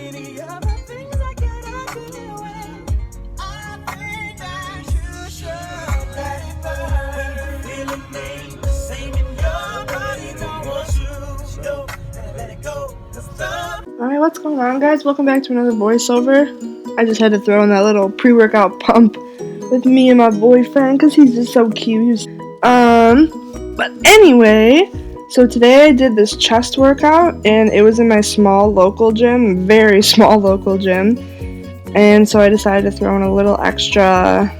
Alright, what's going on, guys? Welcome back to another voiceover. I just had to throw in that little pre-workout pump with me and my boyfriend because he's just so cute. But anyway, so today I did this chest workout and it was in my small local gym, very small local gym. And so I decided to throw in a little extra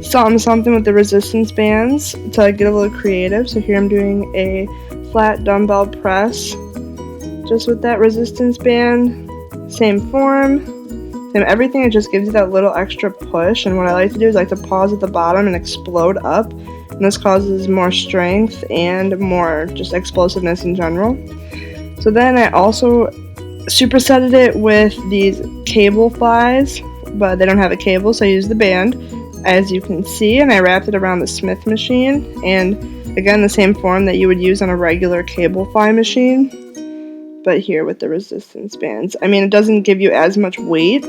something with the resistance bands to get a little creative. So here I'm doing a flat dumbbell press just with that resistance band, same form, same everything. It just gives you that little extra push. And what I like to do is I like to pause at the bottom and explode up, and this causes more strength and more just explosiveness in general. So then I also supersetted it with these cable flies, but they don't have a cable, so I use the band, as you can see, and I wrapped it around the Smith machine, and again the same form that you would use on a regular cable fly machine, but here with the resistance bands. I mean, it doesn't give you as much weight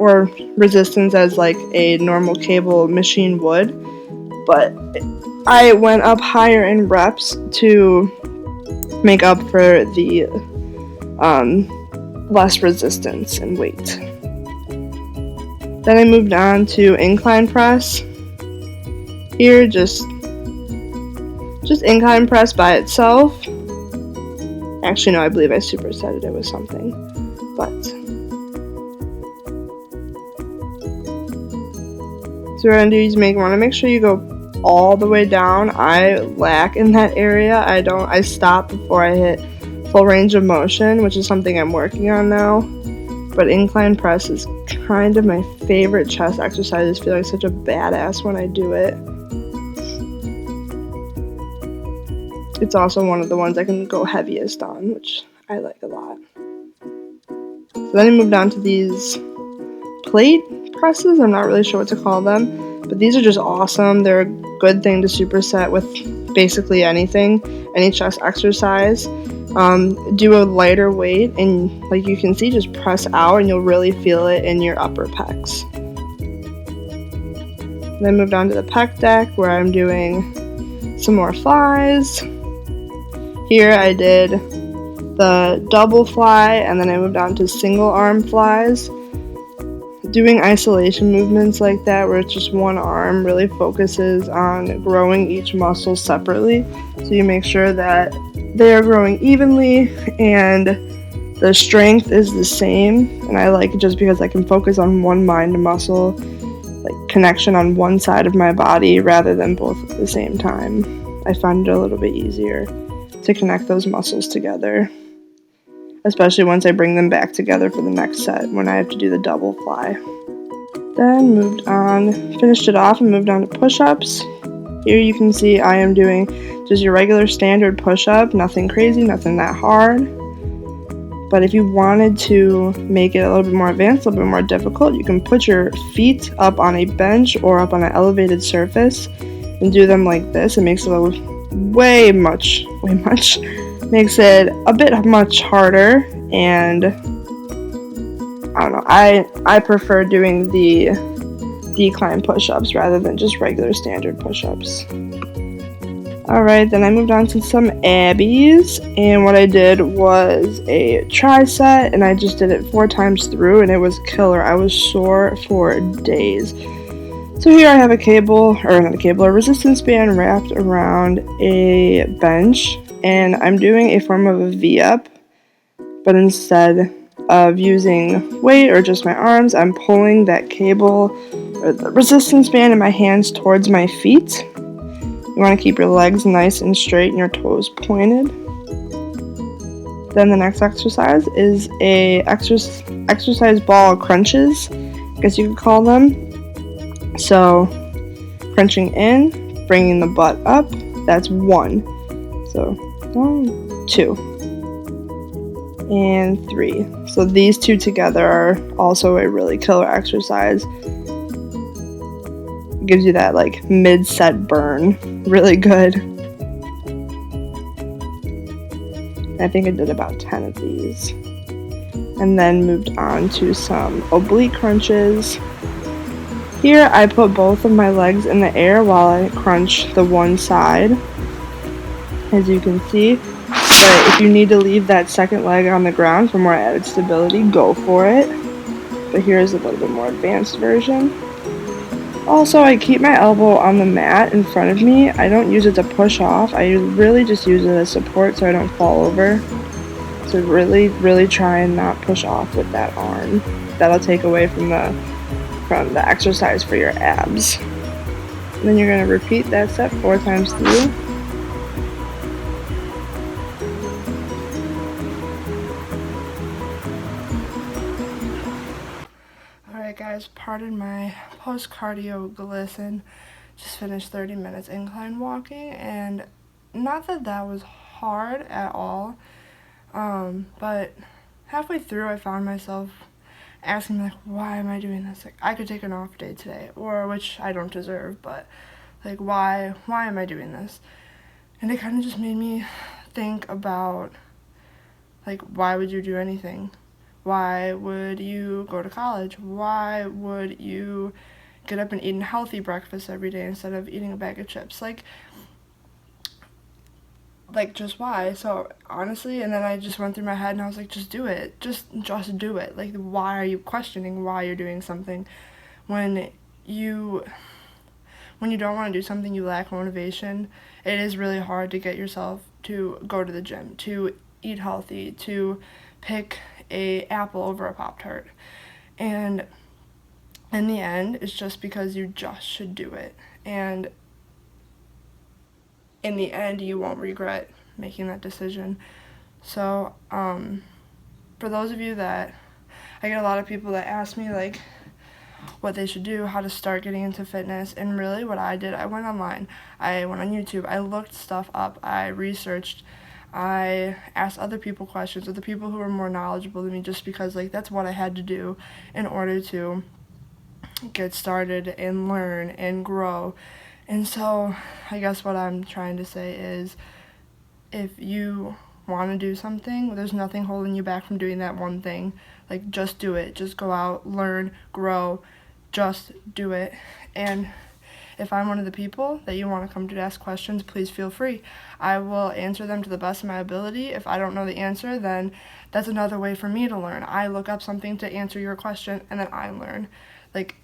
or resistance as like a normal cable machine would, but I went up higher in reps to make up for the less resistance and weight. Then I moved on to incline press. Here, just incline press by itself. Actually, no, I believe I supersetted it with something, but. So what I'm gonna do is want to make sure you go all the way down. I lack in that area. I stop before I hit full range of motion, which is something I'm working on now. But incline press is kind of my favorite chest exercise. I just feel like such a badass when I do it. It's also one of the ones I can go heaviest on, which I like a lot. So then I moved on to these plate presses. I'm not really sure what to call them, but these are just awesome. They're a good thing to superset with basically anything, any chest exercise. Do a lighter weight, and like you can see, just press out and you'll really feel it in your upper pecs. Then moved on to the pec deck where I'm doing some more flies. Here I did the double fly, and then I moved on to single arm flies. Doing isolation movements like that where it's just one arm really focuses on growing each muscle separately, so you make sure that they are growing evenly and the strength is the same. And I like it just because I can focus on one mind muscle, like connection on one side of my body rather than both at the same time. I find it a little bit easier to connect those muscles together, especially once I bring them back together for the next set when I have to do the double fly. Then finished it off and moved on to push-ups. Here you can see I am doing just your regular standard push-up, nothing crazy, nothing that hard. But if you wanted to make it a little bit more advanced, a little bit more difficult, you can put your feet up on a bench or up on an elevated surface and do them like this. It makes it way much, makes it a bit much harder, and I don't know, I prefer doing the decline push-ups rather than just regular standard push-ups. Alright, then I moved on to some abbies, and what I did was a tri-set, and I just did it 4 times through, and it was killer. I was sore for days. So here I have a resistance band wrapped around a bench, and I'm doing a form of a V-up, but instead of using weight or just my arms, I'm pulling that cable or the resistance band in my hands towards my feet. You want to keep your legs nice and straight and your toes pointed. Then the next exercise is a exercise ball crunches, I guess you could call them. So crunching in, bringing the butt up, that's 1. So 1, 2, and 3. So these 2 together are also a really killer exercise. It gives you that like mid-set burn, really good. I think I did about 10 of these. and then moved on to some oblique crunches. Here I put both of my legs in the air while I crunch the one side, as you can see. But if you need to leave that second leg on the ground for more added stability, go for it. But here's a little bit more advanced version. Also, I keep my elbow on the mat in front of me. I don't use it to push off. I really just use it as support so I don't fall over. So really try and not push off with that arm. That'll take away from the exercise for your abs. And then you're going to repeat that set 4 times through. Alright guys, pardon my post-cardio glisten. Just finished 30 minutes incline walking, and not that that was hard at all, but halfway through I found myself asking, like, why am I doing this? Like, I could take an off day today, or which I don't deserve, but like, why am I doing this? And it kind of just made me think about, like, why would you do anything? Why would you go to college? Why would you get up and eat a healthy breakfast every day instead of eating a bag of chips? Like just why? So honestly, and then I just went through my head and I was like, just do it. Just do it. Like, why are you questioning why you're doing something when you don't want to do something, you lack motivation? It is really hard to get yourself to go to the gym, to eat healthy, to pick a apple over a Pop-Tart. And in the end, it's just because you just should do it. And in the end, you won't regret making that decision. So, for those of you that, I get a lot of people that ask me, like, what they should do, how to start getting into fitness, and really what I did, I went online, I went on YouTube, I looked stuff up, I researched, I asked other people questions, other people who were more knowledgeable than me, just because, like, that's what I had to do in order to get started and learn and grow. And so I guess what I'm trying to say is, if you want to do something, there's nothing holding you back from doing that one thing. Like, just do it. Just go out, learn, grow, just do it. And if I'm one of the people that you want to come to ask questions, please feel free. I will answer them to the best of my ability. If I don't know the answer, then that's another way for me to learn. I look up something to answer your question, and then I learn. Like,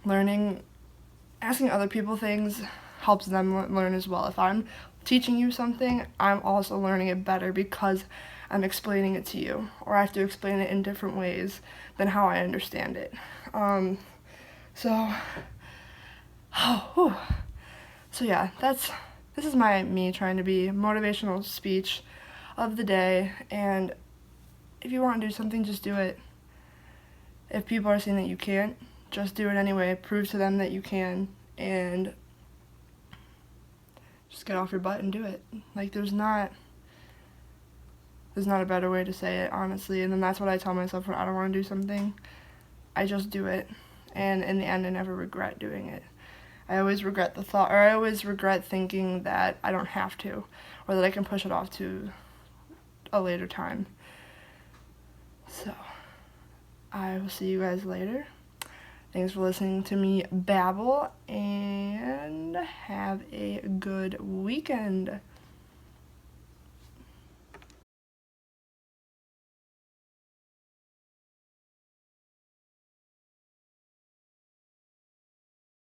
learning, asking other people things helps them learn as well. If I'm teaching you something, I'm also learning it better because I'm explaining it to you, or I have to explain it in different ways than how I understand it. So yeah, this is me trying to be motivational speech of the day. And if you want to do something, just do it. If people are saying that you can't, just do it anyway. Prove to them that you can, and just get off your butt and do it. Like, there's not a better way to say it, honestly. And then that's what I tell myself when I don't want to do something. I just do it, and in the end, I never regret doing it. I always regret the thought, or I always regret thinking that I don't have to, or that I can push it off to a later time. So, I will see you guys later. Thanks for listening to me babble, and have a good weekend.